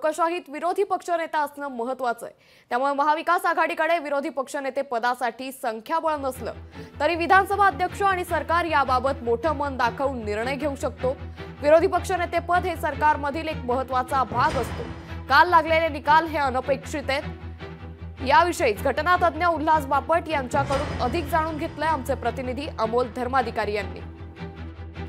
लोकशाहीत विरोधी पक्षनेता असणं महत्त्वाचं आहे। त्यामुळे महाविकास आघाडीकडे विरोधी पक्षनेते पदासाठी संख्याबळ नसलं तरी विधानसभा अध्यक्ष आणि सरकार याबाबत मोठं मन दाखवून निर्णय घेऊ शकतो। विरोधी पक्षनेते पद हे सरकारमधील एक महत्त्वाचा भाग असतो। काल लागलेले निकाल हे अनपेक्षित आहेत। याविषयीच घटनातज्ञ उल्हास बापट यांच्याकडून अधिक जाणून घेतलंय आमचे प्रतिनिधी अमोल धर्माधिकारी यांनी।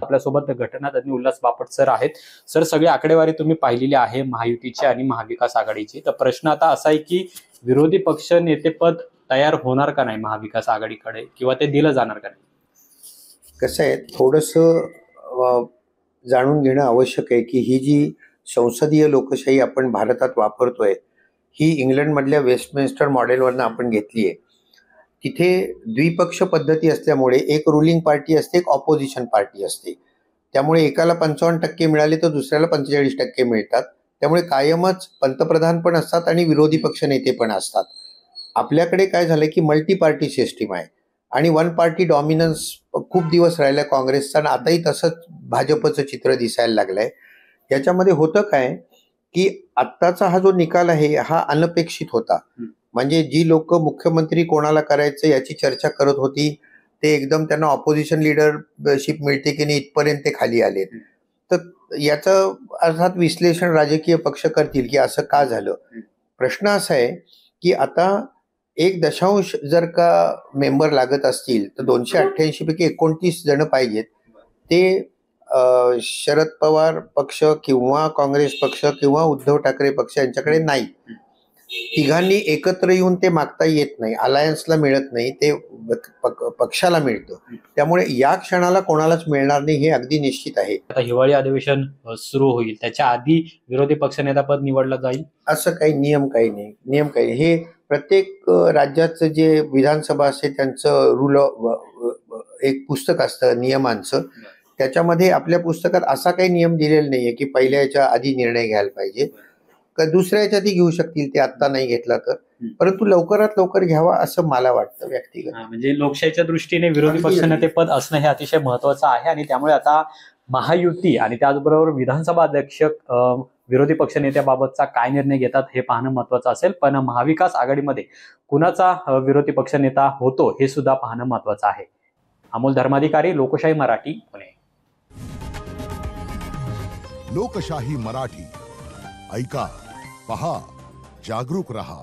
आपल्यासोबत घटनातज्ञ उल्हास बापट सर आहेत। सर, सगळी आकडेवारी तुम्ही पाहिलेली आहे महायुतीची आणि महाविकास आघाडीची। तर प्रश्न आता असा आहे की विरोधी पक्ष नेतेपद तयार होणार का नाही महाविकास आघाडीकडे, किंवा ते दिलं जाणार का नाही? कसं आहे, थोडंसं जाणून घेणं आवश्यक आहे की ही जी संसदीय लोकशाही आपण भारतात वापरतोय ही इंग्लंडमधल्या वेस्टमिन्स्टर मॉडेलवरनं आपण घेतली आहे। तिथे द्विपक्ष पद्धती असल्यामुळे एक रुलिंग पार्टी असते, एक ऑपोजिशन पार्टी असते। त्यामुळे एकाला 55% मिळाले तर दुसऱ्याला 45% मिळतात। त्यामुळे कायमच पंतप्रधान पण असतात आणि विरोधी पक्ष नेते पण असतात। आपल्याकडे काय झालं की मल्टी पार्टी सिस्टीम आहे आणि वन पार्टी डॉमिनन्स खूप दिवस राहिला काँग्रेसचा, आणि आताही तसंच भाजपचं चित्र दिसायला लागलंय। याच्यामध्ये होतं काय की आत्ताचा हा जो निकाल आहे हा अनपेक्षित होता। म्हणजे जी लोक मुख्यमंत्री कोणाला करायचं याची चर्चा करत होती ते एकदम त्यांना ऑपोजिशन लीडरशिप मिळते की नाही इथपर्यंत ते खाली आले। तर याचं अर्थात विश्लेषण राजकीय पक्ष करतील की असं का झालं। प्रश्न असा आहे की आता 1 जर का मेंबर लागत असतील तर 288 पैकी 29 जण पाहिजेत। ते शरद पवार पक्ष किंवा काँग्रेस पक्ष किंवा उद्धव ठाकरे पक्ष यांच्याकडे नाही। तिघांनी एकत्र येऊन ते मागता येत नाही, अलायन्सला मिळत नाही, ते पक्षाला मिळतं। त्यामुळे या क्षणाला कोणालाच मिळणार नाही हे अगदी निश्चित आहे। आता हिवाळी अधिवेशन सुरू होईल त्याच्या आधी विरोधी पक्षनेता पद निवडलं जाईल असं काही नियम काही नाही। हे प्रत्येक राज्याचं जे विधानसभा असते त्यांचं रूल एक पुस्तक असतं नियमांचं, त्याच्यामध्ये आपल्या पुस्तकात असा काही नियम दिलेला नाहीये की पहिल्या याच्या आधी निर्णय घ्यायला पाहिजे का दुसऱ्या याच्यात घेऊ शकतील ते आत्ता नाही घेतला तर, परंतु लवकरात लवकर घ्यावा असं मला वाटतं व्यक्तिगत। म्हणजे लोकशाहीच्या दृष्टीने विरोधी पक्षनेते पद असणं हे अतिशय महत्वाचं आहे आणि त्यामुळे आता महायुती आणि त्याचबरोबर विधानसभा अध्यक्ष विरोधी पक्षनेत्याबाबतचा काय निर्णय घेतात हे पाहणं महत्वाचं असेल। पण महाविकास आघाडीमध्ये कुणाचा विरोधी पक्षनेता होतो हे सुद्धा पाहणं महत्वाचं आहे। अमोल धर्माधिकारी, लोकशाही मराठी, पुणे। लोकशाही मराठी ऐका, पहा, जागरूक रहा।